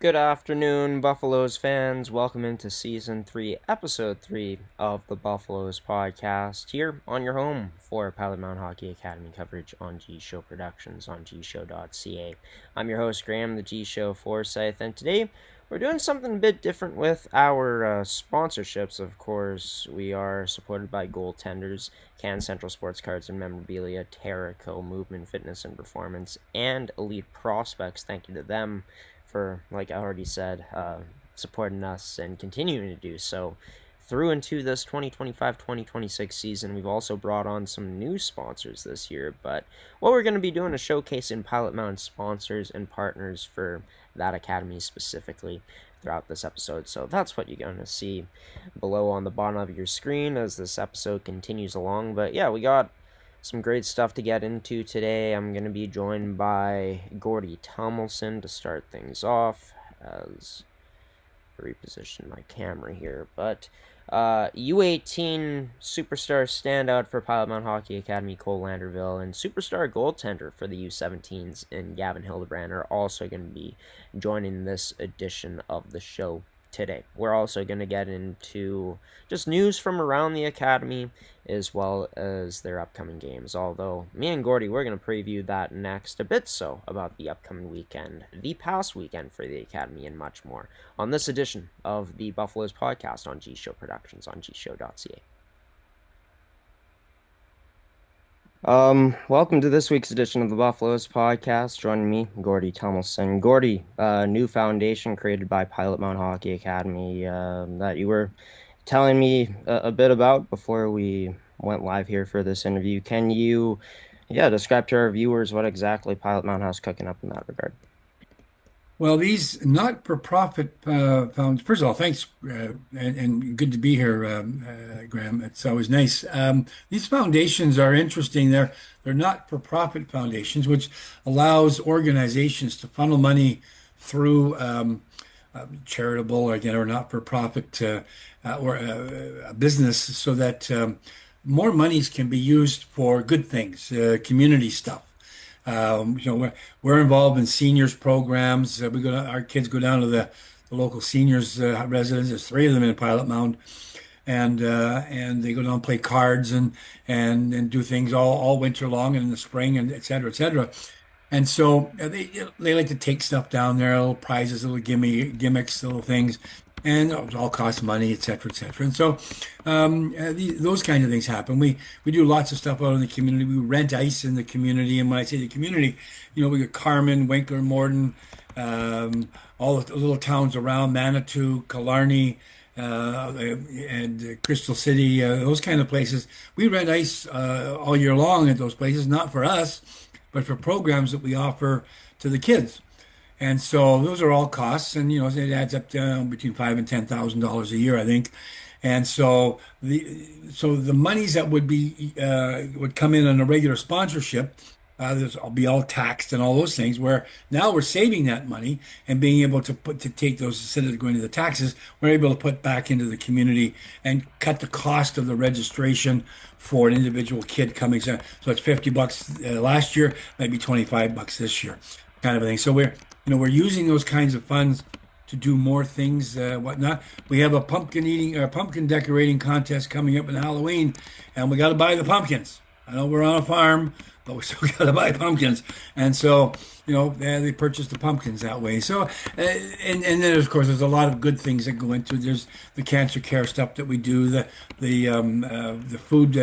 Good afternoon, Buffaloes fans. Welcome into Season 3, Episode 3 of the Buffaloes podcast here on your home for Pilot Mound Hockey Academy coverage on G-Show Productions on gshow.ca. I'm your host, Graham, the G-Show Forsyth, and today we're doing something a bit different with our sponsorships. Of course, we are supported by Goaltenders, Can Central Sports Cards and Memorabilia, Terraco, Movement, Fitness and Performance, and Elite Prospects. Thank you to them for, like I already said, supporting us and continuing to do so through into this 2025-2026 season. We've also brought on some new sponsors this year, but what we're going to be doing is showcasing Pilot Mound sponsors and partners for that academy specifically throughout this episode. So that's what you're going to see below on the bottom of your screen as this episode continues along. But yeah, we got some great stuff to get into today. I'm going to be joined by Gordie to start things off as I reposition my camera here. But U18 superstar standout for Pilot Mound Hockey Academy, Cole Landerville, and superstar goaltender for the U17s and Gavin Hildebrand are also going to be joining this edition of the show today. We're also going to get into just news from around the academy as well as their upcoming games, although me and Gordie, we're going to preview that next, a bit so about the upcoming weekend, the past weekend for the academy, and much more on this edition of the Buffaloes podcast on G-Show Productions on gshow.ca. Welcome to this week's edition of the Buffaloes podcast. Joining me, Gordie Tummelson. Gordie, new foundation created by Pilot Mound Hockey Academy that you were telling me a bit about before we went live here for this interview. Can you, describe to our viewers what exactly Pilot Mound has cooking up in that regard? Well, these not-for-profit found. First of all, thanks, and good to be here, Graham. It's always nice. These foundations are interesting. They're not-for-profit foundations, which allows organizations to funnel money through charitable or again or not-for-profit or a business, so that more monies can be used for good things, community stuff. We're involved in seniors programs. Our kids go down to the local seniors residence. There's three of them in Pilot Mound, and they go down and play cards and do things all winter long and in the spring and et cetera, et cetera. And so they like to take stuff down there, little prizes, little gimmicks, little things, and it all costs money, et cetera, et cetera. And so those kind of things happen. We do lots of stuff out in the community. We rent ice in the community, and when I say the community, we got Carmen, Winkler, Morden, all the little towns around Manitou, Killarney, and Crystal City, those kind of places. We rent ice all year long at those places, not for us, but for programs that we offer to the kids. And so those are all costs, and it adds up to between $5,000 and $10,000 a year, I think. And so the monies that would come in on a regular sponsorship, will be all taxed and all those things. Where now we're saving that money and being able to take those, instead of going to the taxes, we're able to put back into the community and cut the cost of the registration for an individual kid coming. So it's $50 last year, maybe $25 this year, kind of a thing. So we're using those kinds of funds to do more things, whatnot. We have a pumpkin decorating contest coming up in Halloween, and we got to buy the pumpkins. I know we're on a farm, but we still got to buy pumpkins. And so, they purchase the pumpkins that way. So, and then of course, there's a lot of good things that go into it. There's the cancer care stuff that we do, the food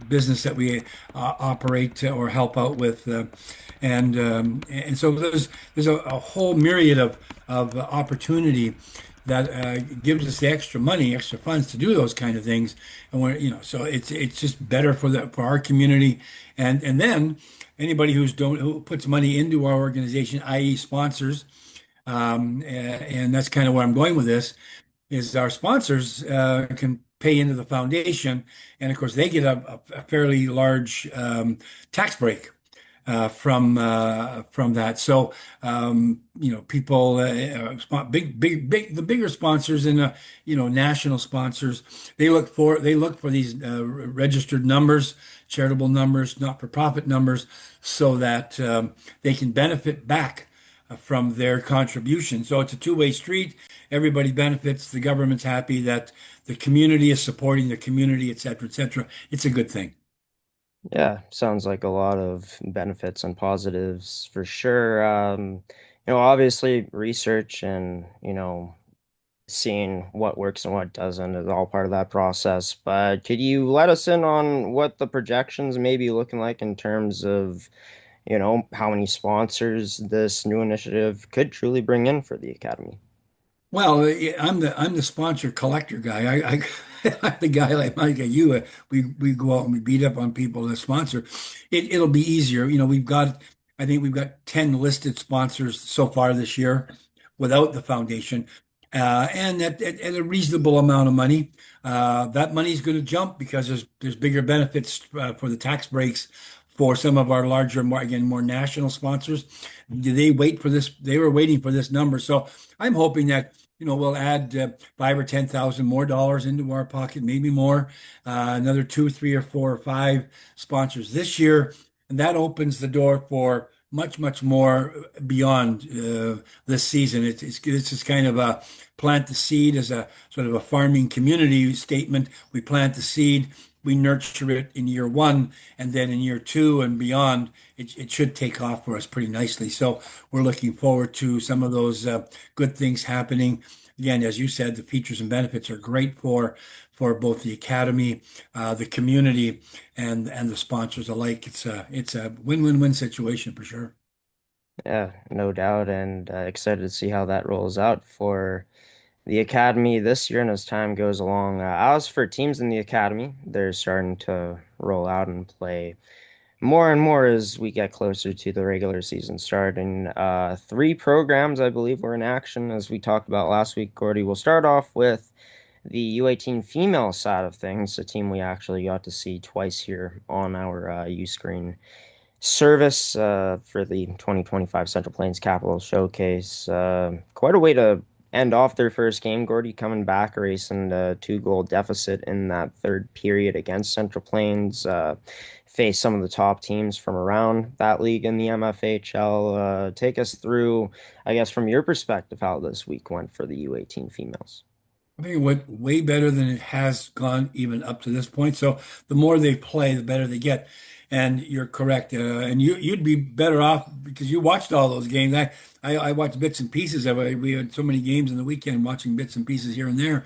business that we operate or help out with, and so there's a whole myriad of opportunity that gives us the extra money, extra funds to do those kind of things, and so it's just better for our community, and then anybody who puts money into our organization, i.e., sponsors, and that's kind of where I'm going with this, is our sponsors can pay into the foundation, and of course they get a fairly large tax break from that. So people, the bigger sponsors and national sponsors, they look for these registered numbers, charitable numbers, not-for-profit numbers, so that they can benefit back from their contribution. So it's a two-way street. Everybody benefits. The government's happy that the community is supporting the community, et cetera, et cetera. It's a good thing. Yeah, sounds like a lot of benefits and positives for sure. Obviously research and, seeing what works and what doesn't is all part of that process. But could you let us in on what the projections may be looking like in terms of, how many sponsors this new initiative could truly bring in for the Academy? Well, yeah, I'm the sponsor collector guy. I'm the guy like you. We go out and we beat up on people that sponsor. It'll be easier. I think we've got 10 listed sponsors so far this year without the foundation, and at a reasonable amount of money. That money is going to jump because there's bigger benefits for the tax breaks for some of our larger, more national sponsors. They wait for this? They were waiting for this number, so I'm hoping that we'll add five or 10,000 more dollars into our pocket, maybe more, another two, three, or four or five sponsors this year. And that opens the door for much, much more beyond this season. It's just kind of a plant the seed as a sort of a farming community statement. We plant the seed, we nurture it in year one, and then in year two and beyond, it should take off for us pretty nicely. So we're looking forward to some of those good things happening. Again, as you said, the features and benefits are great for both the academy, the community, and the sponsors alike. It's a win-win-win situation for sure. Yeah, no doubt, and excited to see how that rolls out for the academy this year and as time goes along. As for teams in the academy, they're starting to roll out and play more and more as we get closer to the regular season starting. Three programs, I believe, were in action as we talked about last week. Gordie, will start off with the U18 female side of things, a team we actually got to see twice here on our U screen service for the 2025 Central Plains Capital Showcase. Quite a way to end off their first game. Gordie coming back, erasing a two-goal deficit in that third period against Central Plains. Face some of the top teams from around that league in the MFHL. Take us through, I guess, from your perspective, how this week went for the U18 females. I think it went way better than it has gone even up to this point. So the more they play, the better they get. And you're correct. And you'd be better off because you watched all those games. I watched bits and pieces of it. We had so many games in the weekend, watching bits and pieces here and there.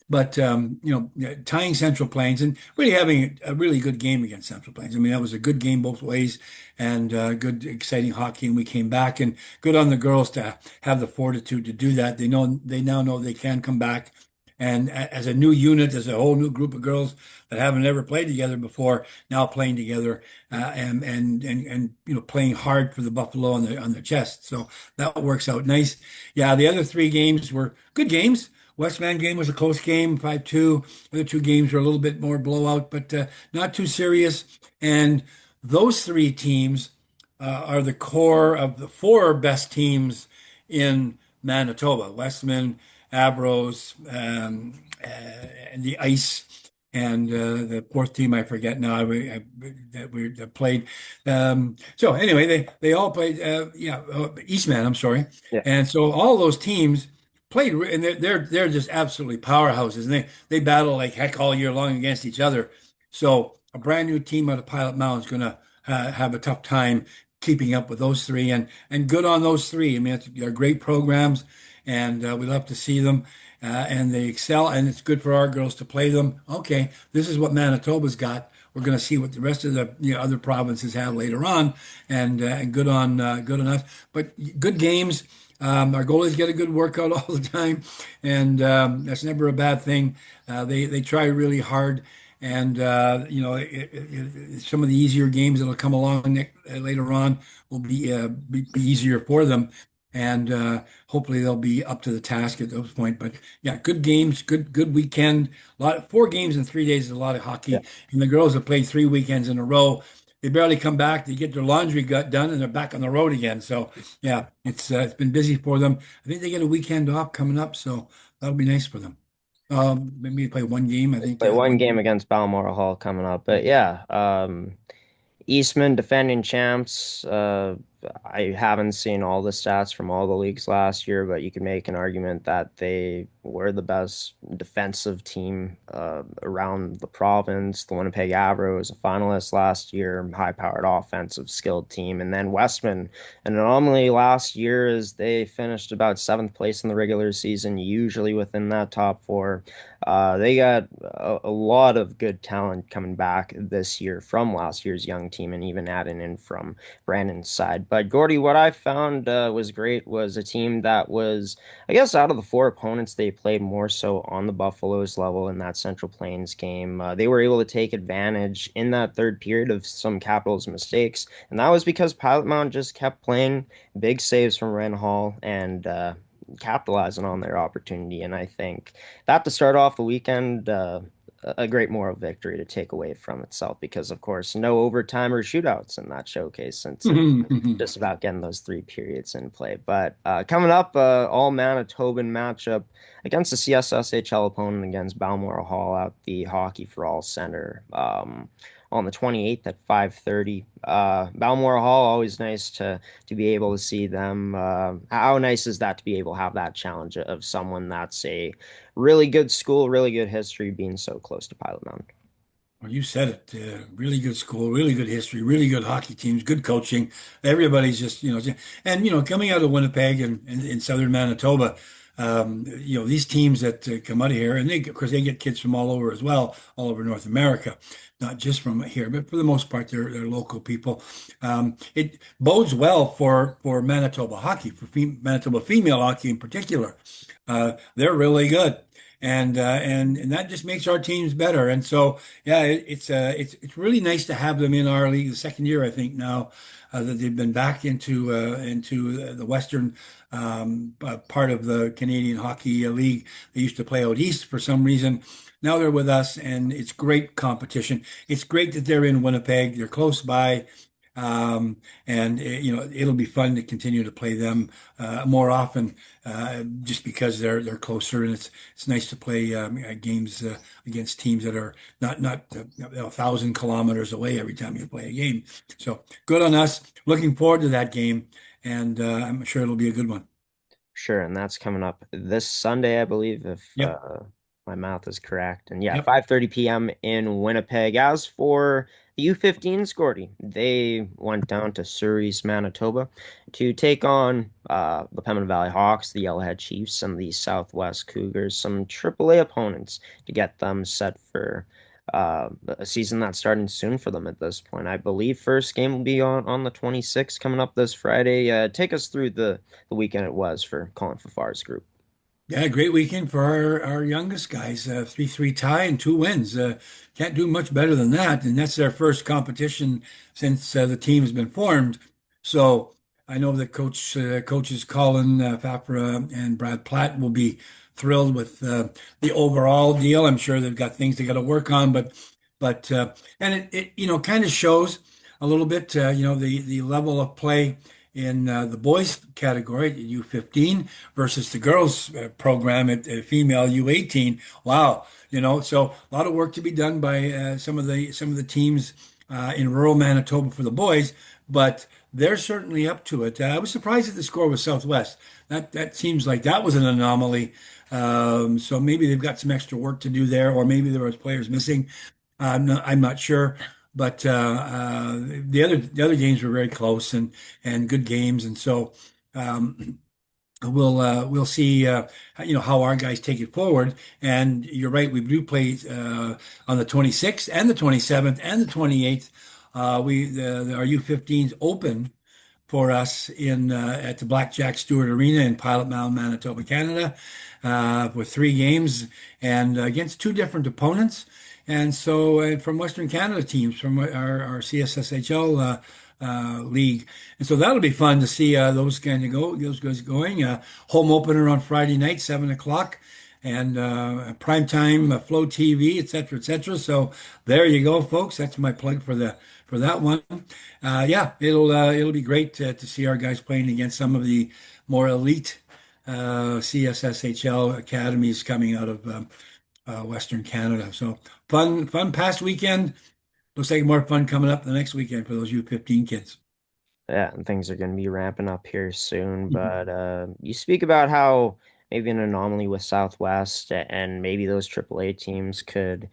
But yeah, tying Central Plains and really having a really good game against Central Plains. I mean, that was a good game both ways, and good, exciting hockey. And we came back, and good on the girls to have the fortitude to do that. They now know they can come back. And as a new unit, as a whole new group of girls that haven't ever played together before, now playing together and playing hard for the Buffalo on the chest. So that works out nice. Yeah, the other three games were good games. Westman game was a close game, 5-2. The other two games were a little bit more blowout, but not too serious. And those three teams are the core of the four best teams in Manitoba: Westman, Abros, and the Ice, and the fourth team I forget now that played. So anyway, they all played. Eastman. I'm sorry, Yeah. and so all those teams played, and they're just absolutely powerhouses, and they battle like heck all year long against each other. So a brand new team out of Pilot Mound is going to have a tough time keeping up with those three, and good on those three. I mean, they're great programs, and we love to see them, and they excel, and it's good for our girls to play them. Okay, this is what Manitoba's got. We're going to see what the rest of the other provinces have later on, and good on us. But good games. Our goalies get a good workout all the time, and that's never a bad thing. They try really hard, and some of the easier games that'll come along later on will be easier for them, and hopefully they'll be up to the task at those point. But yeah, good games, good weekend. Four games in 3 days is a lot of hockey, and the girls have played three weekends in a row. They barely come back. They get their laundry got done, and they're back on the road again. So yeah, it's been busy for them. I think they get a weekend off coming up, so that'll be nice for them. Maybe play one game. I think Play one one. game against Balmoral Hall coming up. But yeah, Eastman defending champs. I haven't seen all the stats from all the leagues last year, but you can make an argument that they were the best defensive team around the province. The Winnipeg Avro was a finalist last year, high-powered offensive skilled team. And then Westman, an anomaly last year is they finished about seventh place in the regular season, usually within that top four. They got a lot of good talent coming back this year from last year's young team and even adding in from Brandon's side. But Gordie, what I found was great was a team that was, I guess, out of the four opponents they played more so on the Buffaloes level in that Central Plains game. They were able to take advantage in that third period of some Capitals mistakes, and that was because Pilot Mound just kept playing big saves from Ren Hall and capitalizing on their opportunity. And I think that to start off the weekend, a great moral victory to take away from itself because, of course, no overtime or shootouts in that showcase since it's just about getting those three periods in play. But coming up, all Manitoban matchup against the CSSHL opponent against Balmoral Hall at the Hockey for All Center. On the 28th at 5:30. Balmoral Hall, always nice to be able to see them. How nice is that to be able to have that challenge of someone that's a really good school, really good history, being so close to Pilot Mountain? Well, you said it. Really good school, really good history, really good hockey teams, good coaching. Everybody's just, and, coming out of Winnipeg and in southern Manitoba, these teams that come out of here, and of course, they get kids from all over as well, all over North America, not just from here, but for the most part, they're local people. It bodes well for Manitoba hockey, for Manitoba female hockey in particular. They're really good. And that just makes our teams better. And so, yeah, it's really nice to have them in our league. The second year, I think now that they've been back into the Western part of the Canadian Hockey League. They used to play out east for some reason. Now they're with us, and it's great competition. It's great that they're in Winnipeg. They're close by. And it'll be fun to continue to play them more often, just because they're closer, and it's nice to play games against teams that are not 1,000 kilometers away every time you play a game. So good on us. Looking forward to that game, and I'm sure it'll be a good one. Sure, and that's coming up this Sunday, I believe, if Yep. my math is correct. And yeah, Yep. 5:30 p.m. in Winnipeg. As for the U15s, Gordie, they went down to Surrey's, Manitoba, to take on the Pembina Valley Hawks, the Yellowhead Chiefs, and the Southwest Cougars, some AAA opponents to get them set for a season that's starting soon for them at this point. I believe first game will be on the 26th coming up this Friday. Take us through the weekend it was for Colin Fafar's group. Yeah, great weekend for our youngest guys. 3-3 tie and two wins. Can't do much better than that. And that's their first competition since the team has been formed. So I know that coaches Colin Fafra and Brad Platt will be thrilled with the overall deal. I'm sure they've got things they got to work on, but and it kind of shows a little bit the level of play in the boys category at U15 versus the girls program at female U18. Wow, so a lot of work to be done by some of the teams in rural Manitoba for the boys, but they're certainly up to it. I was surprised at the score with Southwest. That seems like that was an anomaly. So maybe they've got some extra work to do there, or maybe there was players missing. I'm not sure, but the other games were very close and good games, and so we'll see how our guys take it forward. And you're right, we do play on the 26th and the 27th and the 28th. Our U15s open for us in at the Blackjack Stewart Arena in Pilot Mound, Manitoba, Canada, with three games and against two different opponents. And so from Western Canada teams from our CSSHL league. And so that'll be fun to see those guys going. Home opener on Friday night, 7 o'clock. And prime time, Flow TV, et cetera, et cetera. So there you go, folks. That's my plug for that one. Yeah, it'll be great to see our guys playing against some of the more elite CSSHL academies coming out of Western Canada. So fun past weekend. Looks like more fun coming up the next weekend for those U15 kids. Yeah, and things are going to be ramping up here soon. Mhm. But you speak about how maybe an anomaly with Southwest and maybe those AAA teams could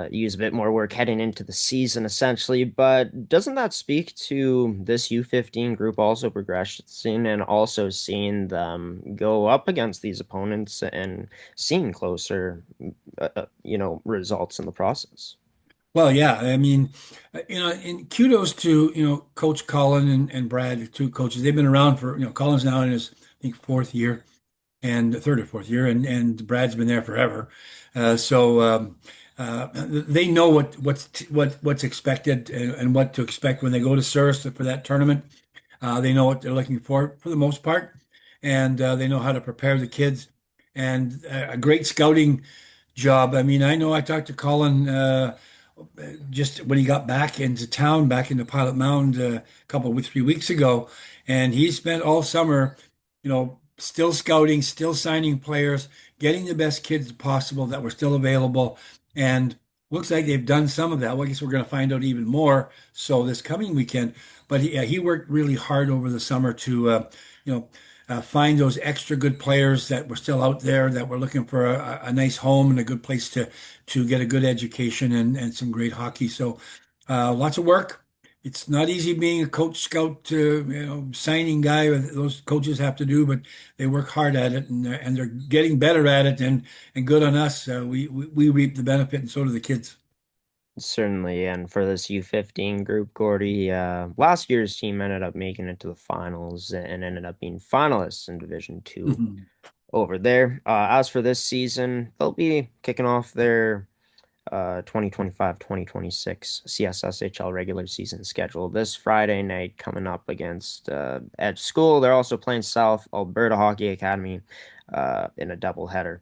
use a bit more work heading into the season, essentially. But doesn't that speak to this U15 group also progressing and also seeing them go up against these opponents and seeing closer, results in the process? Well, yeah, I mean, and kudos to, Coach Colin and Brad, the two coaches. They've been around for, Colin's now in his, I think, fourth year and third or fourth year, and Brad's been there forever. They know what's expected and what to expect when they go to Surrey for that tournament. They know what they're looking for the most part, and they know how to prepare the kids. And a great scouting job. I mean, I know I talked to Colin just when he got back into town, back into Pilot Mound a couple of 3 weeks ago, and he spent all summer, still scouting, still signing players, getting the best kids possible that were still available, and looks like they've done some of that. Well, I guess we're going to find out even more so this coming weekend. But he worked really hard over the summer to, you know. Find those extra good players that were still out there that were looking for a nice home and a good place to get a good education and some great hockey. So lots of work. It's not easy being a coach scout, signing guy. Those coaches have to do, but they work hard at it, and they're getting better at it. And good on us. We reap the benefit, and so do the kids. Certainly, and for this U15 group, Gordie, last year's team ended up making it to the finals and ended up being finalists in Division Two Mhm. over there. As for this season, they'll be kicking off their 2025-2026 CSSHL regular season schedule this Friday night coming up against Edge School. They're also playing South Alberta Hockey Academy in a doubleheader.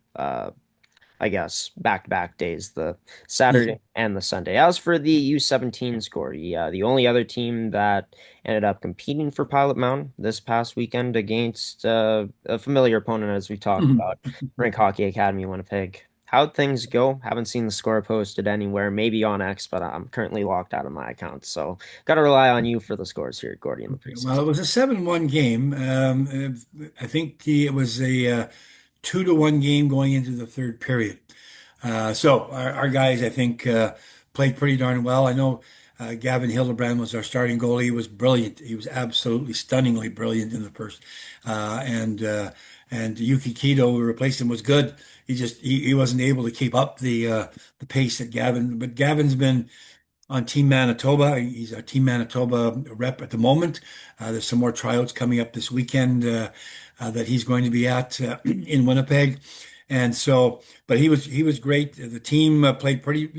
I guess back-to-back days, the Yeah. Saturday and the Sunday. As for the U17 score, the only other team that ended up competing for Pilot Mound this past weekend against a familiar opponent, as we talked about, Rink Hockey Academy Winnipeg. How'd things go? Haven't seen the score posted anywhere, maybe on X, but I'm currently locked out of my account, so got to rely on you for the scores here, Gordie, in the Well, preseason. it was a 7-1 game. I think it was a 2-1 game going into the third period. So our guys, I think, played pretty darn well. I know Gavin Hildebrand was our starting goalie. He was brilliant. He was absolutely stunningly brilliant in the first. And Yuki Kito, who replaced him, was good. He wasn't able to keep up the pace that Gavin. But Gavin's been on Team Manitoba. He's a Team Manitoba rep at the moment. There's some more tryouts coming up this weekend that he's going to be at in Winnipeg. And so, but he was great. The team played pretty,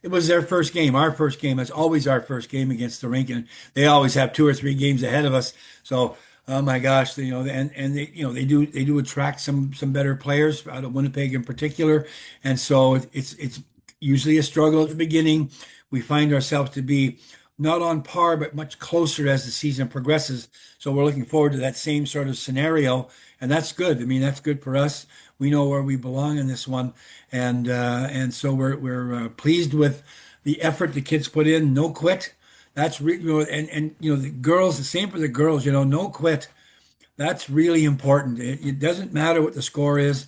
it was their first game, our first game. It's always our first game against the rink, and they always have 2 or 3 games ahead of us. So, oh my gosh, and they, they do attract some better players out of Winnipeg in particular, and so it's usually a struggle at the beginning. We find ourselves to be not on par, but much closer as the season progresses. So we're looking forward to that same sort of scenario, and that's good. I mean, that's good for us. We know where we belong in this one, and so we're pleased with the effort the kids put in. No quit. That's and the girls. The same for the girls. No quit. That's really important. It doesn't matter what the score is.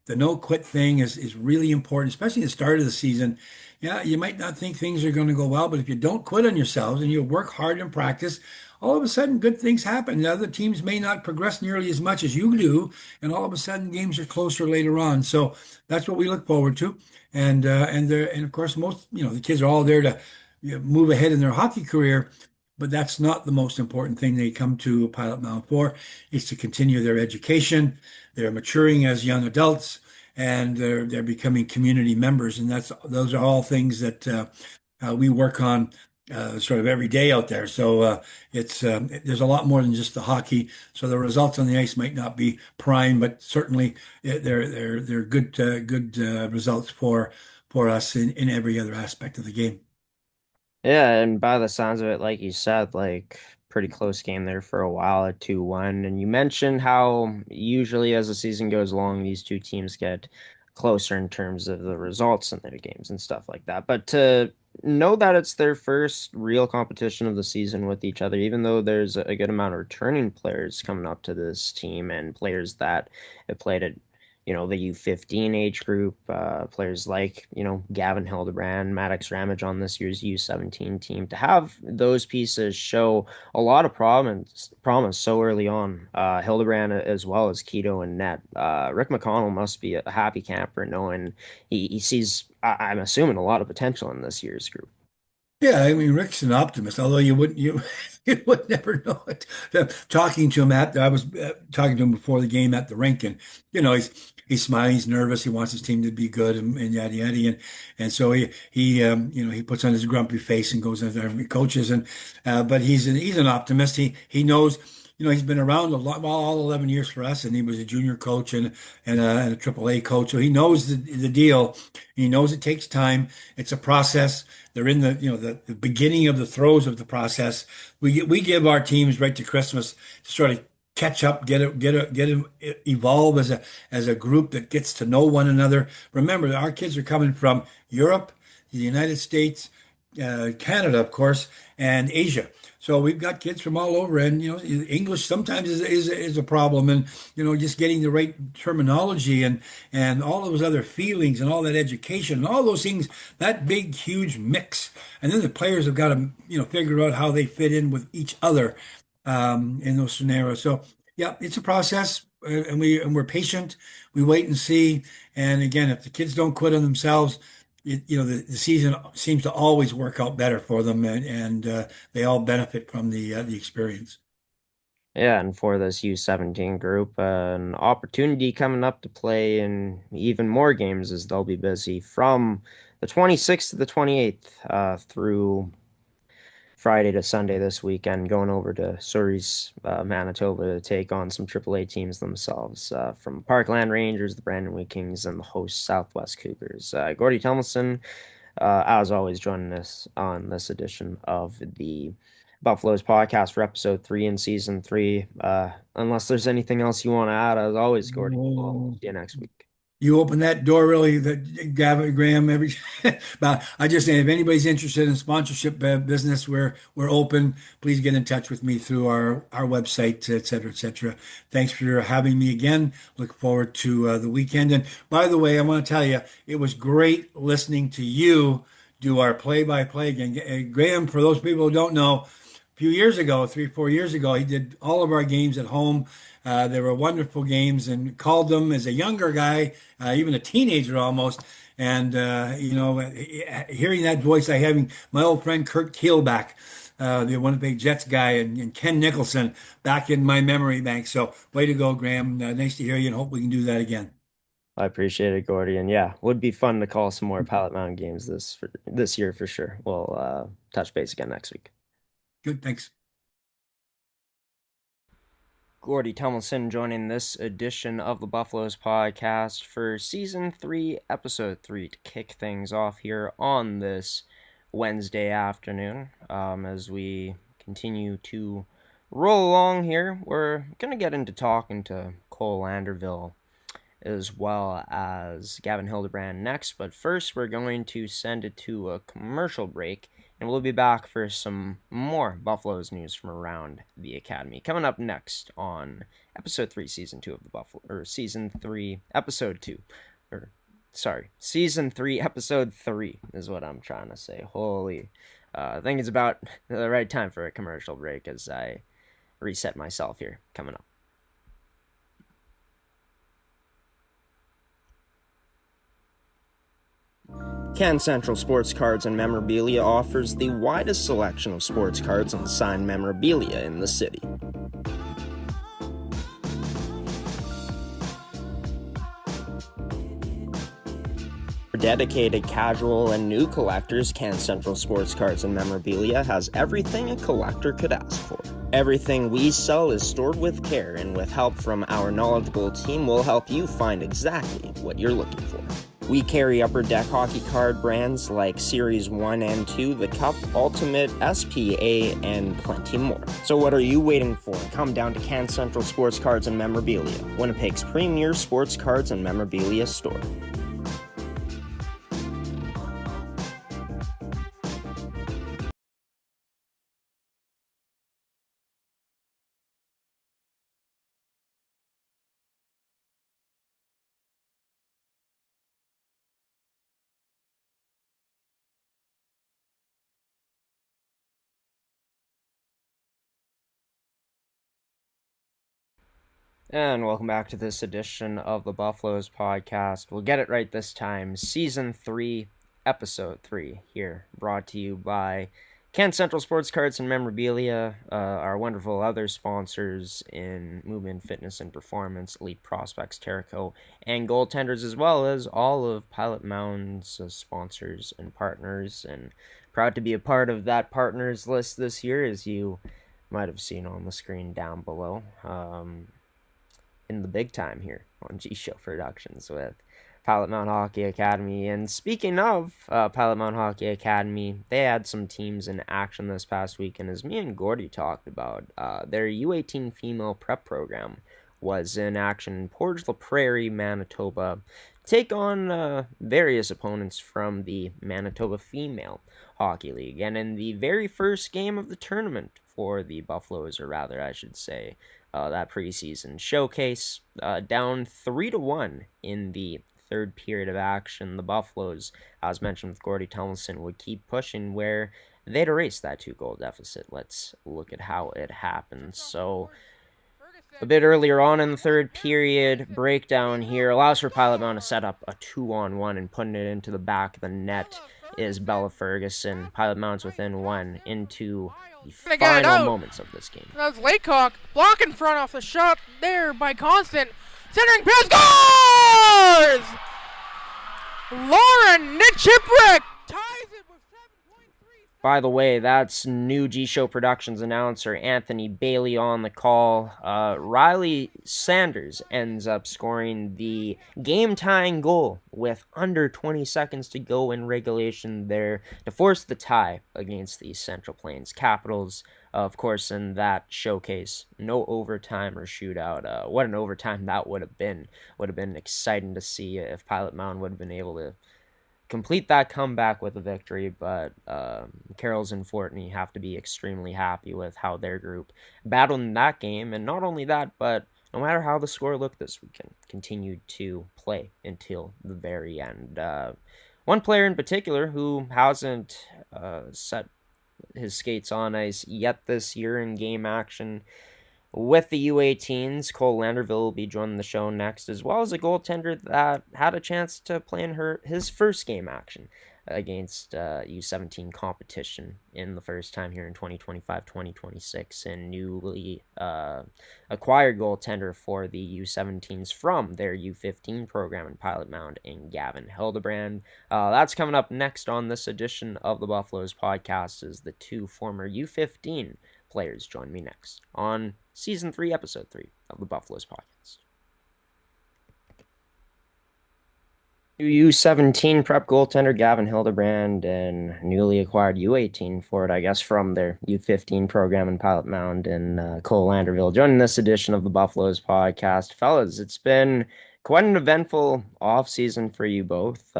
The no quit thing is really important, especially at the start of the season. Yeah, you might not think things are going to go well, but if you don't quit on yourselves and you work hard in practice, all of a sudden good things happen. The other teams may not progress nearly as much as you do, and all of a sudden games are closer later on. So that's what we look forward to. And of course most the kids are all there to move ahead in their hockey career. But that's not the most important thing they come to Pilot Mound for, is to continue their education. They're maturing as young adults, and they're becoming community members, and those are all things that we work on sort of every day out there. So it's there's a lot more than just the hockey. So the results on the ice might not be prime, but certainly they're good results for us in every other aspect of the game. Yeah, and by the sounds of it, like you said, like pretty close game there for a while at 2-1. And you mentioned how usually as the season goes along, these two teams get closer in terms of the results in their games and stuff like that. But to know that it's their first real competition of the season with each other, even though there's a good amount of returning players coming up to this team and players that have played at, the U15 age group, players like, Gavin Hildebrand, Maddox Ramage on this year's U17 team. To have those pieces show a lot of promise so early on, Hildebrand as well as Keto and Net. Rick McConnell must be a happy camper knowing he sees, I'm assuming, a lot of potential in this year's group. Yeah, I mean, Rick's an optimist, although you you would never know it. Talking to him I was talking to him before the game at the rink, and he's smiling, he's nervous, he wants his team to be good, and yada yada, and so he puts on his grumpy face and goes in there and coaches, and but he's an optimist. He knows. He's been around a lot, well, all 11 years for us, and he was a junior coach and a AAA coach. So he knows the deal. He knows it takes time. It's a process. They're in the beginning of the throes of the process. We give our teams right to Christmas to sort of catch up, evolve as a group that gets to know one another. Remember, our kids are coming from Europe, the United States, Canada, of course, and Asia. So we've got kids from all over, and English sometimes is a problem, and just getting the right terminology and all those other feelings and all that education and all those things, that big huge mix, and then the players have got to figure out how they fit in with each other in those scenarios. So yeah, it's a process, and we're patient. We wait and see, and again, if the kids don't quit on themselves. The season seems to always work out better for them, and they all benefit from the experience. Yeah, and for this U17 group, an opportunity coming up to play in even more games as they'll be busy from the 26th to the 28th through Friday to Sunday this weekend, going over to Surrey's, Manitoba to take on some AAA teams themselves from Parkland Rangers, the Brandon Wheat Kings, and the host Southwest Cougars. Gordie Tomlinson, as always, joining us on this edition of the Buffaloes podcast for episode 3 in season 3. Unless there's anything else you want to add, as always, Gordie, we'll see you next week. You open that door, really, that Gavin, Graham, but I just say if anybody's interested in sponsorship business, we're open. Please get in touch with me through our website, et cetera, et cetera. Thanks for having me again. Look forward to the weekend. And by the way, I want to tell you, it was great listening to you do our play-by-play again. Graham, for those people who don't know, few years ago, 3, 4 years ago, he did all of our games at home. They were wonderful games and called them as a younger guy, even a teenager almost. And, hearing that voice, I having my old friend Kurt Keelback, the Winnipeg Jets guy, and Ken Nicholson back in my memory bank. So way to go, Graham. Nice to hear you and hope we can do that again. I appreciate it, Gordie, and yeah, would be fun to call some more Pallet Mound games this year for sure. We'll touch base again next week. Good, thanks. Gordie Tomlinson joining this edition of the Buffaloes podcast for season 3, episode 3 to kick things off here on this Wednesday afternoon. As we continue to roll along here, we're going to get into talking to Cole Landerville as well as Gavin Hildebrand next, but first we're going to send it to a commercial break. And we'll be back for some more Buffaloes news from around the academy. Coming up next on episode 3, season 2 of the Buffalo, or season 3, episode 2, or sorry, season 3, episode 3 is what I'm trying to say. Holy, I think it's about the right time for a commercial break as I reset myself here. Coming up. Can Central Sports Cards and Memorabilia offers the widest selection of sports cards and signed memorabilia in the city. For dedicated casual and new collectors, Can Central Sports Cards and Memorabilia has everything a collector could ask for. Everything we sell is stored with care, and with help from our knowledgeable team, we'll help you find exactly what you're looking for. We carry Upper Deck hockey card brands like Series 1 and 2, The Cup, Ultimate, SPA, and plenty more. So what are you waiting for? Come down to Can Central Sports Cards and Memorabilia, Winnipeg's premier sports cards and memorabilia store. And welcome back to this edition of the Buffaloes podcast. We'll get it right this time. Season 3, Episode 3, here, brought to you by Kent Central Sports Cards and Memorabilia, our wonderful other sponsors in movement, fitness, and performance, Elite Prospects, Terraco, and Goaltenders, as well as all of Pilot Mound's sponsors and partners. And proud to be a part of that partners list this year, as you might have seen on the screen down below. In the big time here on G-Show Productions with Pilot Mound Hockey Academy. And speaking of Pilot Mound Hockey Academy, they had some teams in action this past weekend. As me and Gordie talked about, their U18 female prep program was in action in Portage la Prairie, Manitoba, take on various opponents from the Manitoba Female Hockey League. And in the very first game of the tournament for the Buffaloes, or rather I should say, that preseason showcase, down 3-1 in the third period of action. The Buffaloes, as mentioned with Gordie Tomlinson, would keep pushing where they'd erase that 2-goal deficit. Let's look at how it happened. So, a bit earlier on in the third period, breakdown here allows for Pilot Mound to set up a 2-on-1 and putting it into the back of the net is Bella Ferguson. Pilot Mound's within one into the final moments of this game. That was Laycock blocking front off the shot there by Constant. Centering pass scores! Lauren Nitchipwrick ties it with 7.3. By the way, that's new G-Show Productions announcer Anthony Bailey on the call. Riley Sanders ends up scoring the game-tying goal with under 20 seconds to go in regulation there to force the tie against the Central Plains Capitals. Of course, in that showcase, no overtime or shootout. What an overtime that would have been. Would have been exciting to see if Pilot Mound would have been able to complete that comeback with a victory, but Carol's and Fortney have to be extremely happy with how their group battled in that game. And not only that, but no matter how the score looked this weekend, continued to play until the very end. One player in particular who hasn't set his skates on ice yet this year in game action with the U18s. Cole Landerville will be joining the show next, as well as a goaltender that had a chance to play in his first game action against U17 competition in the first time here in 2025-2026, and newly acquired goaltender for the U17s from their U15 program in Pilot Mound in Gavin, Hildebrand. That's coming up next on this edition of the Buffaloes podcast, as the two former U15 players join me next on Season 3, Episode 3 of the Buffaloes podcast. U17 prep goaltender Gavin Hildebrand and newly acquired U18 forward, I guess, from their U15 program in Pilot Mound and Cole Landerville joining this edition of the Buffaloes podcast. Fellas, it's been quite an eventful offseason for you both,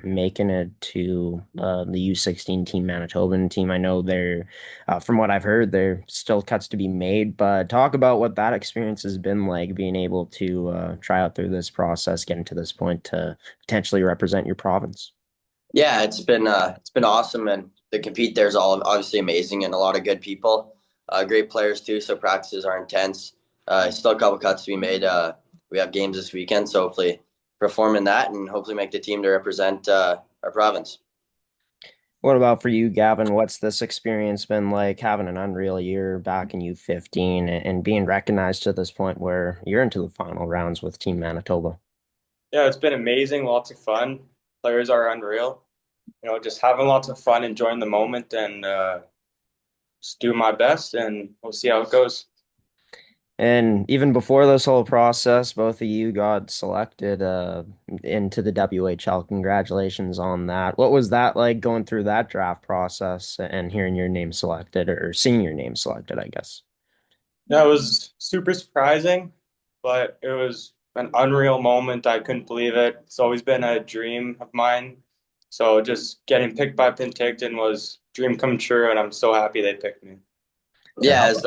making it to the U16 team, Manitoban team. I know they're, from what I've heard, there still cuts to be made, but talk about what that experience has been like, being able to try out through this process, getting to this point to potentially represent your province. Yeah, it's been awesome, and the compete there is all obviously amazing, and a lot of good people, great players too. So practices are intense. Still a couple cuts to be made. We have games this weekend, so hopefully perform in that and hopefully make the team to represent our province. What about for you, Gavin? What's this experience been like, having an unreal year back in U15 and being recognized to this point where you're into the final rounds with Team Manitoba? Yeah, it's been amazing. Lots of fun. Players are unreal. Just having lots of fun, enjoying the moment, and just do my best, and we'll see how it goes. And even before this whole process, both of you got selected into the WHL. Congratulations on that. What was that like, going through that draft process and hearing your name selected, or seeing your name selected, I guess? Yeah, it was super surprising, but it was an unreal moment. I couldn't believe it. It's always been a dream of mine. So just getting picked by Penticton was a dream come true, and I'm so happy they picked me. Yeah, as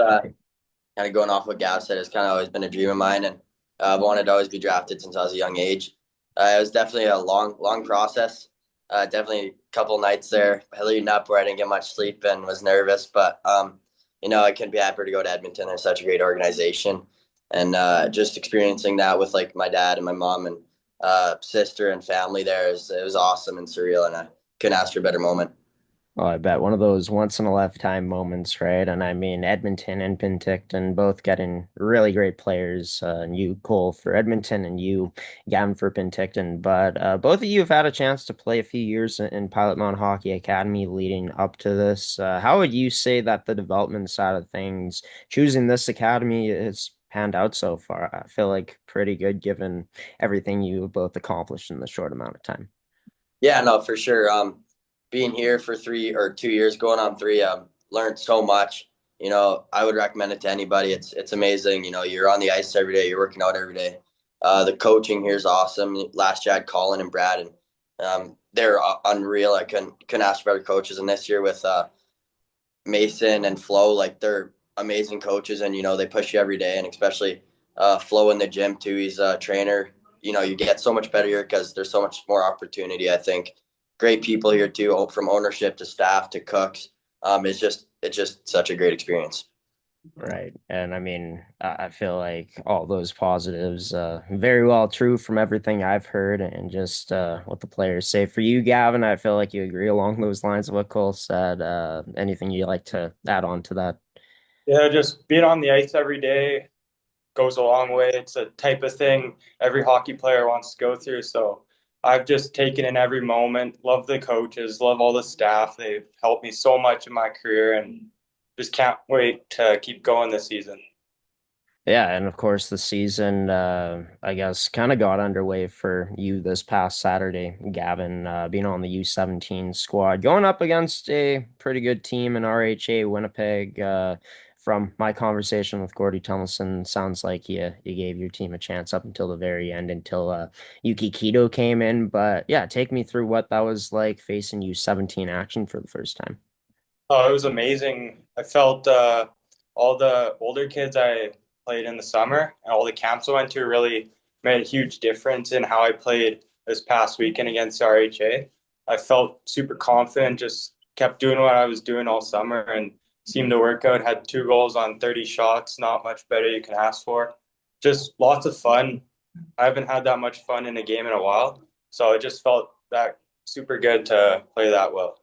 kind of going off what Gav said, it's kind of always been a dream of mine, and I've wanted to always be drafted since I was a young age. It was definitely a long process. Definitely a couple nights there leading up where I didn't get much sleep and was nervous, but I couldn't be happier to go to Edmonton. They're such a great organization, and just experiencing that with like my dad and my mom and sister and family there it was awesome and surreal, and I couldn't ask for a better moment. Oh, I bet one of those once in a lifetime moments, right? And I mean, Edmonton and Penticton both getting really great players. And you, Cole, for Edmonton, and you, Gavin, for Penticton. But both of you have had a chance to play a few years in Pilot Mound Hockey Academy leading up to this. How would you say that the development side of things, choosing this academy, has panned out so far? I feel like pretty good given everything you have both accomplished in the short amount of time. Yeah, no, for sure. Being here for 2 years, going on three, learned so much. I would recommend it to anybody. It's amazing. You're on the ice every day. You're working out every day. The coaching here is awesome. Last year I had Colin and Brad, and they're unreal. I couldn't ask for better coaches. And this year with Mason and Flo, like they're amazing coaches, and they push you every day. And especially Flo in the gym too. He's a trainer. You get so much better here because there's so much more opportunity. I think great people here too, from ownership to staff to cooks. It's just such a great experience. Right. And I mean, I feel like all those positives, very well true from everything I've heard and just what the players say. For you, Gavin, I feel like you agree along those lines of what Cole said. Anything you like to add on to that? Yeah, just being on the ice every day goes a long way. It's a type of thing every hockey player wants to go through. So I've just taken in every moment, love the coaches, love all the staff. They've helped me so much in my career, and just can't wait to keep going this season. Yeah, and of course the season, I guess, kind of got underway for you this past Saturday, Gavin, being on the U17 squad, going up against a pretty good team in RHA Winnipeg. From my conversation with Gordie Tomlinson, sounds like you gave your team a chance up until the very end, until Yuki Kito came in. But yeah, take me through what that was like facing U17 action for the first time. Oh, it was amazing. I felt all the older kids I played in the summer and all the camps I went to really made a huge difference in how I played this past weekend against RHA. I felt super confident, just kept doing what I was doing all summer and seemed to work out. Had 2 goals on 30 shots, not much better you can ask for. Just lots of fun. I haven't had that much fun in a game in a while, so it just felt that super good to play that well.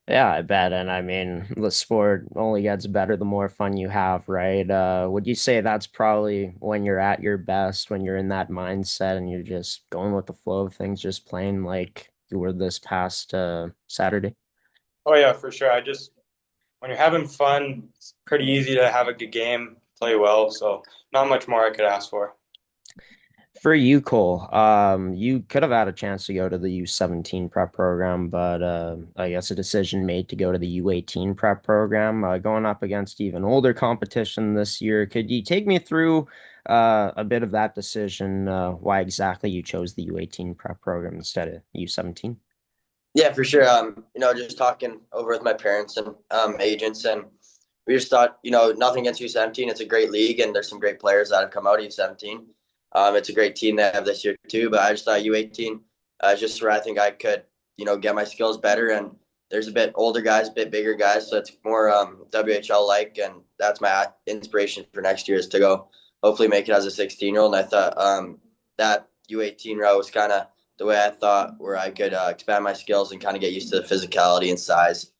Yeah, I bet. And I mean, the sport only gets better the more fun you have, right? Would you say that's probably when you're at your best, when you're in that mindset and you're just going with the flow of things, just playing like you were this past Saturday? Oh yeah, for sure. When you're having fun, it's pretty easy to have a good game, play well. So not much more I could ask for. For you, Cole, you could have had a chance to go to the U17 prep program, but I guess a decision made to go to the U18 prep program, going up against even older competition this year. Could you take me through a bit of that decision, why exactly you chose the U18 prep program instead of U17? Yeah, for sure. Just talking over with my parents and agents, and we just thought, nothing against U17. It's a great league, and there's some great players that have come out of U17. It's a great team they have this year too, but I just thought U18 just where I think I could, get my skills better. And there's a bit older guys, a bit bigger guys, so it's more WHL like, and that's my inspiration for next year is to go hopefully make it as a 16-year-old. And I thought that U18 row was kind of the way I thought, where I could expand my skills and kind of get used to the physicality and size,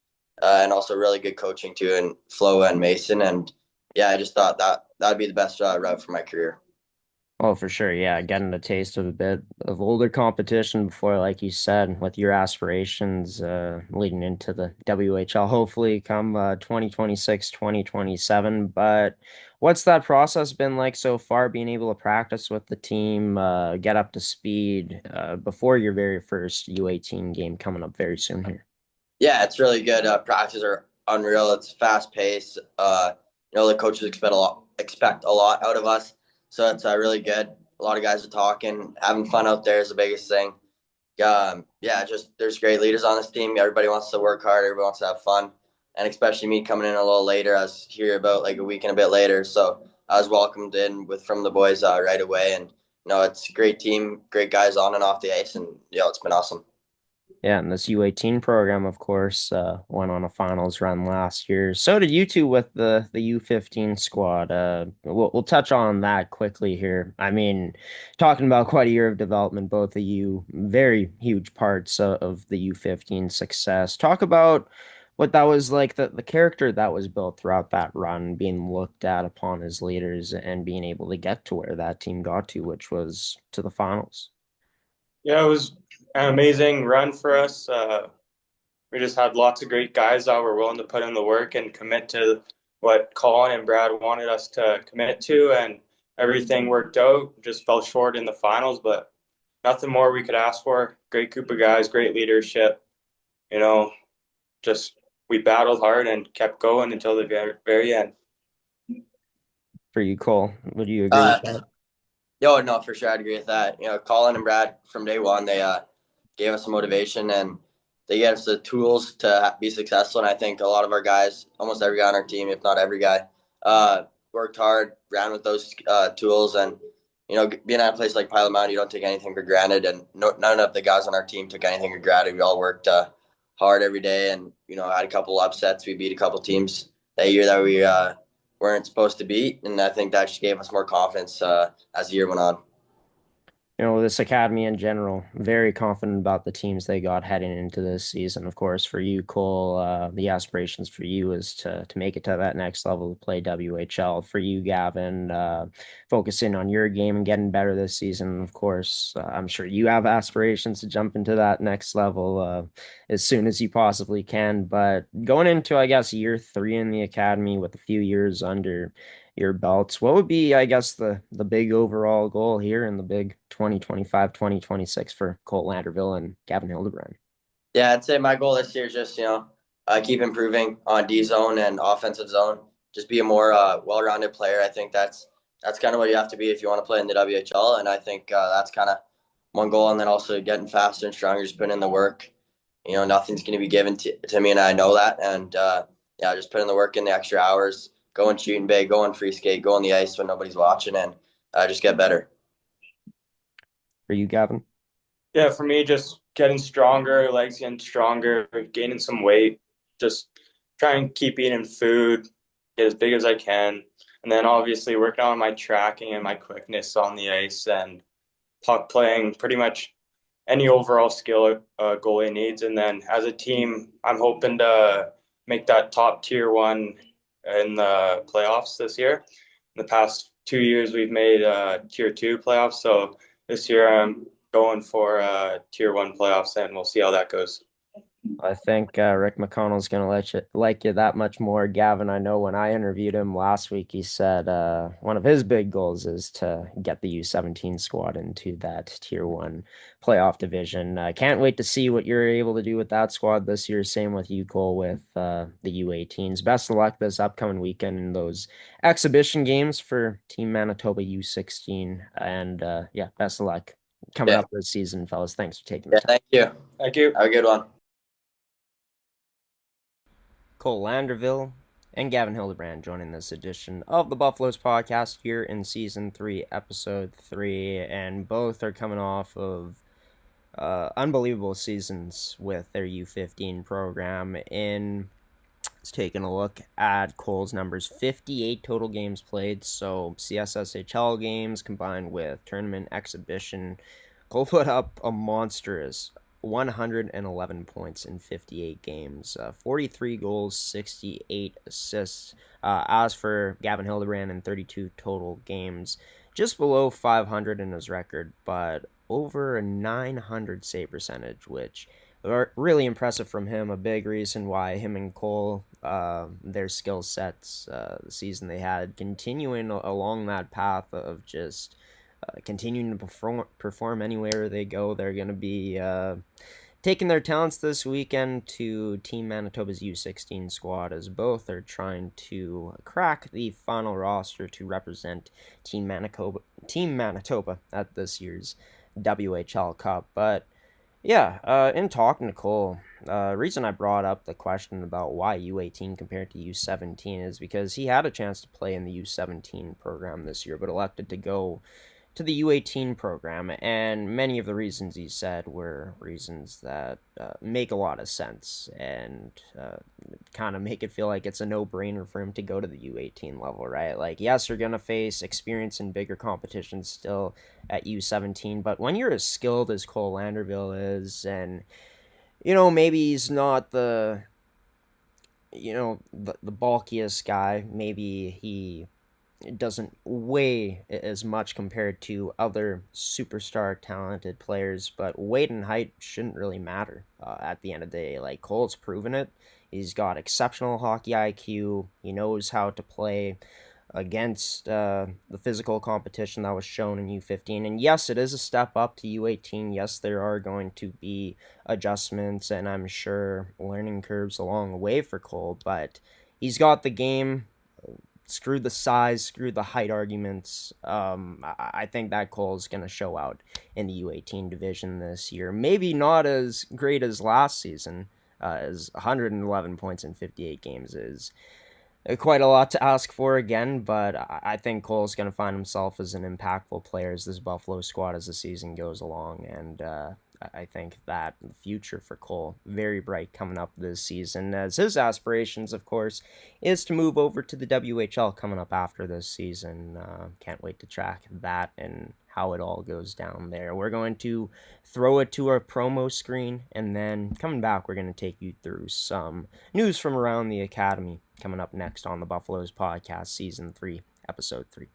and also really good coaching too, and Flo and Mason. And yeah, I just thought that would be the best route for my career. Oh, for sure. Yeah, getting a taste of a bit of older competition before, like you said, with your aspirations leading into the WHL, hopefully come 2026, 2027. But what's that process been like so far, being able to practice with the team, get up to speed before your very first U18 game coming up very soon here? Yeah, it's really good. Practices are unreal. It's fast paced. The coaches expect a lot out of us, so it's really good. A lot of guys are talking, having fun out there is the biggest thing. Yeah, just there's great leaders on this team. Everybody wants to work hard. Everybody wants to have fun, and especially me coming in a little later. I was here about like a week and a bit later, so I was welcomed in from the boys right away. And it's a great team, great guys on and off the ice, and it's been awesome. Yeah, and this U18 program, of course, went on a finals run last year. So did you two with the U15 squad. We'll touch on that quickly here. I mean, talking about quite a year of development, both of you, very huge parts of the U15 success. Talk about what that was like, the character that was built throughout that run, being looked at upon as leaders and being able to get to where that team got to, which was to the finals. Yeah, it was an amazing run for us. We just had lots of great guys that were willing to put in the work and commit to what Colin and Brad wanted us to commit to, and everything worked out. Just fell short in the finals, but nothing more we could ask for. Great group of guys, great leadership. You know, just we battled hard and kept going until the very end. For you, Cole, would you agree Uh, with that? Yo, no, for sure, I'd agree with that. Colin and Brad from day one, they gave us motivation and they gave us the tools to be successful. And I think a lot of our guys, almost every guy on our team, if not every guy, worked hard, ran with those tools. And being at a place like Pilot Mound, you don't take anything for granted. And none of the guys on our team took anything for granted. We all worked hard every day, and had a couple upsets. We beat a couple teams that year that we weren't supposed to beat, and I think that just gave us more confidence as the year went on. This academy in general, very confident about the teams they got heading into this season. Of course, for you, Cole, the aspirations for you is to make it to that next level, to play WHL. For you, Gavin, focusing on your game and getting better this season. Of course, I'm sure you have aspirations to jump into that next level as soon as you possibly can. But going into, I guess, year 3 in the academy with a few years under your belts. What would be, I guess, the big overall goal here in the big 2025-2026 for Colt Landerville and Gavin Hildebrand? Yeah, I'd say my goal this year is just keep improving on D zone and offensive zone. Just be a more well-rounded player. I think that's kind of what you have to be if you want to play in the WHL, and I think that's kind of one goal. And then also getting faster and stronger, just putting in the work. Nothing's going to be given to me, and I know that. And yeah, just put in the work in the extra hours, go and shoot and big, go and free skate, go on the ice when nobody's watching, and just get better. For you, Gavin? Yeah, for me, just getting stronger, legs getting stronger, gaining some weight, just try and keep eating food, get as big as I can. And then obviously working on my tracking and my quickness on the ice and puck playing, pretty much any overall skill goalie needs. And then as a team, I'm hoping to make that top tier one in the playoffs this year. In the past 2 years, we've made tier 2 playoffs. So this year I'm going for tier 1 playoffs, and we'll see how that goes. I think Rick McConnell's going to let you like you that much more. Gavin, I know when I interviewed him last week, he said one of his big goals is to get the U17 squad into that tier 1 playoff division. Can't wait to see what you're able to do with that squad this year. Same with you, Cole, with the U18s. Best of luck this upcoming weekend in those exhibition games for Team Manitoba U16. And yeah, best of luck coming up this season, fellas. Thanks for taking the time. Thank you. Thank you. Have a good one. Cole Landerville and Gavin Hildebrand joining this edition of the Buffaloes podcast here in season 3, episode 3, and both are coming off of unbelievable seasons with their U15 program. In taking a look at Cole's numbers, 58 total games played, so CSSHL games combined with tournament exhibition. Cole put up a monstrous 111 points in 58 games, 43 goals, 68 assists. As for Gavin Hildebrand in 32 total games, just below 500 in his record, but over a 900 save percentage, which are really impressive from him. A big reason why him and Cole, their skill sets, the season they had, continuing along that path of just continuing to perform anywhere they go. They're going to be taking their talents this weekend to Team Manitoba's U16 squad, as both are trying to crack the final roster to represent Team Manitoba at this year's WHL Cup. But yeah, in talking to Cole, reason I brought up the question about why U18 compared to U17 is because he had a chance to play in the U17 program this year, but elected to go to the U18 program, and many of the reasons he said were reasons that make a lot of sense and kind of make it feel like it's a no-brainer for him to go to the U18 level, right? Like, yes, you're going to face experience in bigger competitions still at U17, but when you're as skilled as Cole Landerville is, and, maybe he's not the bulkiest guy, maybe he doesn't weigh as much compared to other superstar talented players, but weight and height shouldn't really matter at the end of the day. Like, Cole's proven it. He's got exceptional hockey IQ. He knows how to play against the physical competition that was shown in U15. And yes, it is a step up to U18. Yes, there are going to be adjustments and I'm sure learning curves along the way for Cole, but he's got the game. Screw the size, screw the height arguments. I think that Cole's going to show out in the U18 division this year. Maybe not as great as last season, as 111 points in 58 games is quite a lot to ask for again, but I think Cole's going to find himself as an impactful player as this Buffalo squad as the season goes along, and I think that the future for Cole, very bright coming up this season, as his aspirations, of course, is to move over to the WHL coming up after this season. Can't wait to track that and how it all goes down there. We're going to throw it to our promo screen, and then coming back, we're going to take you through some news from around the academy coming up next on the Buffaloes podcast, Season 3, Episode 3.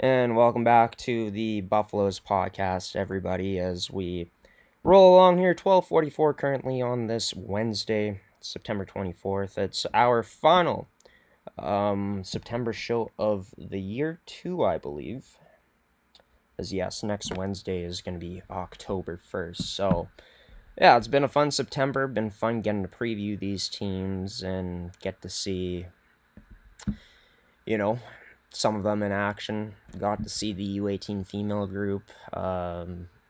And welcome back to the Buffaloes podcast, everybody, as we roll along here, 12:44 currently on this Wednesday, September 24th. It's our final September show of the year 2, I believe. As yes, next Wednesday is going to be October 1st. So, yeah, it's been a fun September. Been fun getting to preview these teams and get to see, some of them in action. Got to see the U18 female group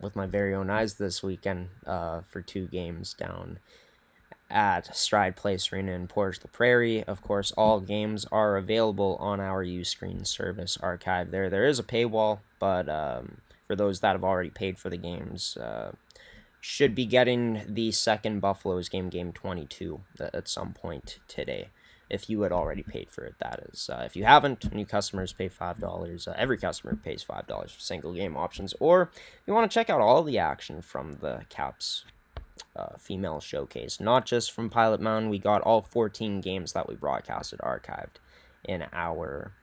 with my very own eyes this weekend for 2 games down at Stride Place Arena in Portage la Prairie. Of course, all games are available on our Uscreen service archive there. There is a paywall, but for those that have already paid for the games, should be getting the second Buffaloes game 22 at some point today. If you had already paid for it, that is. If you haven't, new customers pay $5. Every customer pays $5 for single game options. Or if you want to check out all the action from the Caps female showcase, not just from Pilot Mound, we got all 14 games that we broadcasted archived in our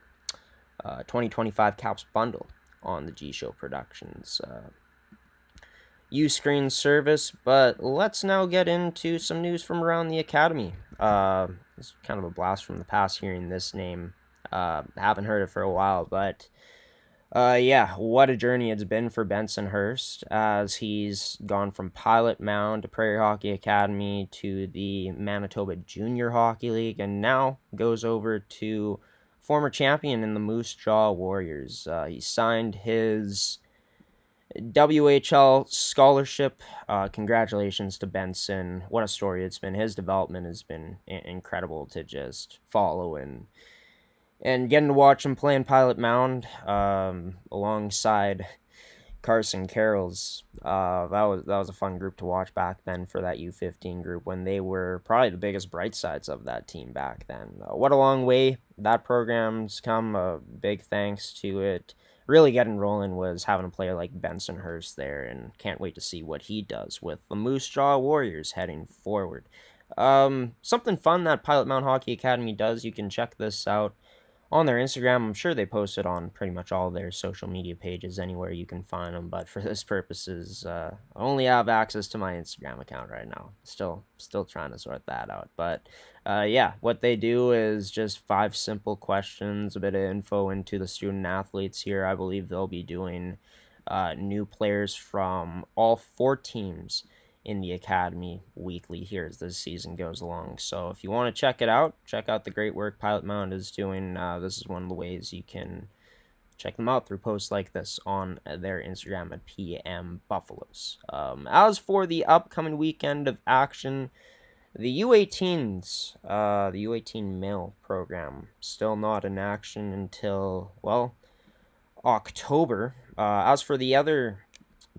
2025 Caps bundle on the G-Show Productions Uscreen service. But let's now get into some news from around the academy. It's kind of a blast from the past hearing this name. Haven't heard it for a while, but yeah, what a journey it's been for Benson Hurst as he's gone from Pilot Mound to Prairie Hockey Academy to the Manitoba Junior Hockey League, and now goes over to former champion in the Moose Jaw Warriors. He signed his WHL scholarship. Congratulations to Benson. What a story it's been. His development has been incredible to just follow and getting to watch him play in Pilot Mound alongside Carson Carrolls. That was a fun group to watch back then for that U15 group when they were probably the biggest bright sides of that team back then. What a long way that program's come. A big thanks to it really getting rolling was having a player like Benson Hurst there, and can't wait to see what he does with the Moose Jaw Warriors heading forward. Something fun that Pilot Mound Hockey Academy does, you can check this out on their Instagram. I'm sure they post it on pretty much all their social media pages, anywhere you can find them, but for this purposes, I only have access to my Instagram account right now. Still trying to sort that out, but yeah, what they do is just 5 simple questions, a bit of info into the student athletes here. I believe they'll be doing new players from all 4 teams in the academy weekly here as this season goes along. So if you want to check it out, check out the great work Pilot Mound is doing. This is one of the ways you can check them out through posts like this on their Instagram at PM Buffaloes. As for the upcoming weekend of action, the U18s, the U18 male program, still not in action until, well, October. As for the other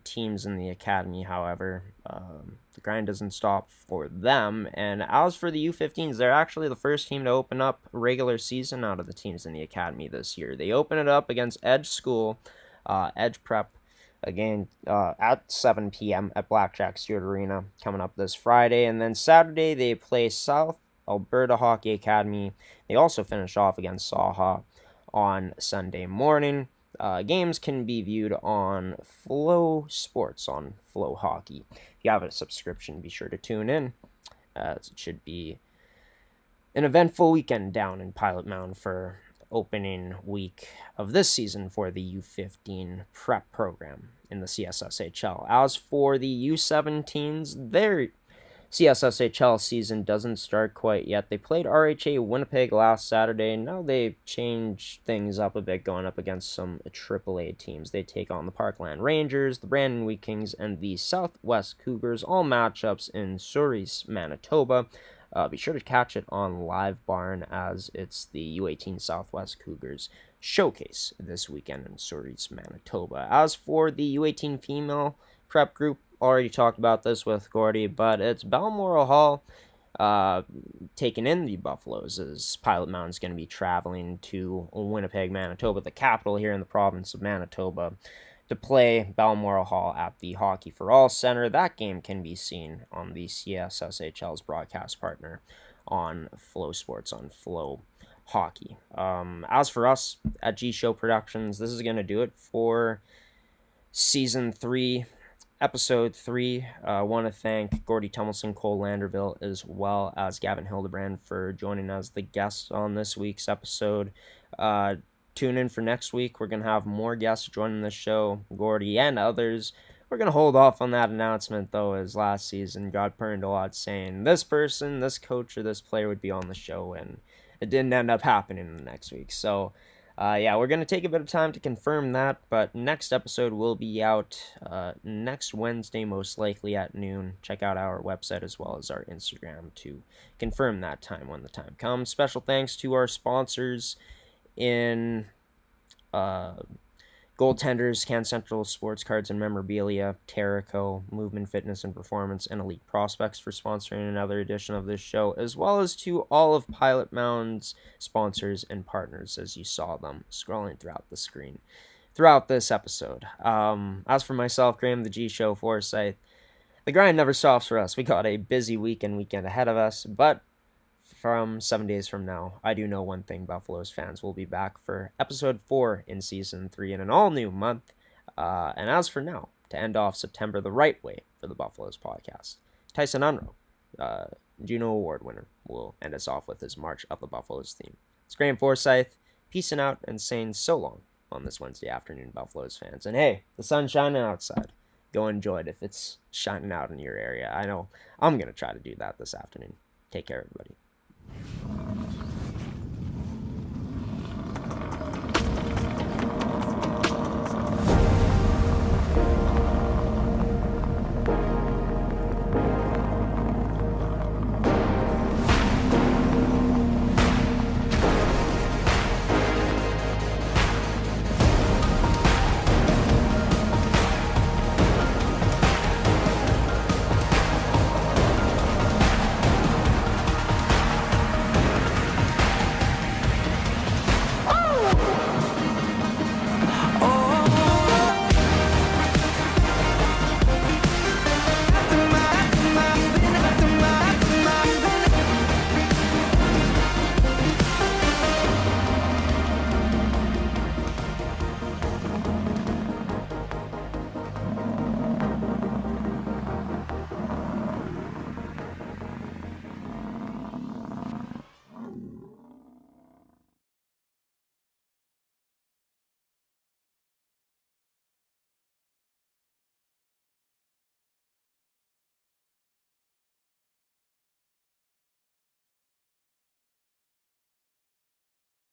teams in the academy, however, the grind doesn't stop for them. And as for the U15s, they're actually the first team to open up regular season out of the teams in the academy this year. They open it up against Edge School, Edge Prep, again at 7 p.m. at Blackjack Stewart Arena coming up this Friday. And then Saturday, they play South Alberta Hockey Academy. They also finish off against Saha on Sunday morning. Games can be viewed on Flow Sports, on Flow Hockey. If you have a subscription, be sure to tune in. It should be an eventful weekend down in Pilot Mound for opening week of this season for the U15 prep program in the CSSHL. As for the U17s, their CSSHL season doesn't start quite yet. They played RHA Winnipeg last Saturday, and now they've changed things up a bit going up against some AAA teams. They take on the Parkland Rangers, the Brandon Wheat Kings, and the Southwest Cougars, all matchups in Souris, Manitoba. Be sure to catch it on Live Barn as it's the U18 Southwest Cougars showcase this weekend in Souris, Manitoba. As for the U18 female prep group, already talked about this with Gordie, but it's Balmoral Hall taking in the Buffaloes as Pilot Mound's going to be traveling to Winnipeg, Manitoba, the capital here in the province of Manitoba, to play Balmoral Hall at the Hockey for All Center. That game can be seen on the CSSHL's broadcast partner on Flow Sports, on Flow Hockey. As for us at G Show Productions, this is going to do it for Season 3, Episode 3. I want to thank Gordie Tummelson, Cole Landerville, as well as Gavin Hildebrand for joining as the guest on this week's episode. Tune in for next week. We're going to have more guests joining the show, Gordie and others. We're going to hold off on that announcement, though, as last season got burned a lot saying this person, this coach, or this player would be on the show, and it didn't end up happening the next week. So, yeah, we're going to take a bit of time to confirm that, but next episode will be out next Wednesday, most likely at noon. Check out our website as well as our Instagram to confirm that time when the time comes. Special thanks to our sponsors in Goaltenders, Can Central Sports Cards and Memorabilia, Terraco, Movement Fitness and Performance, and Elite Prospects for sponsoring another edition of this show, as well as to all of Pilot Mound's sponsors and partners as you saw them scrolling throughout the screen throughout this episode. As for myself, Graham, the G Show Forsyth, the grind never stops for us. We got a busy weekend ahead of us, but from 7 days from now, I do know one thing, Buffaloes fans will be back for episode 4 in season 3 in an all-new month. And as for now, to end off September the right way for the Buffaloes podcast, Tyson Unruh, Juno Award winner, will end us off with his March of the Buffaloes theme. It's Graham Forsyth, peacing out and saying so long on this Wednesday afternoon, Buffaloes fans. And hey, the sun's shining outside. Go enjoy it if it's shining out in your area. I know I'm going to try to do that this afternoon. Take care, everybody.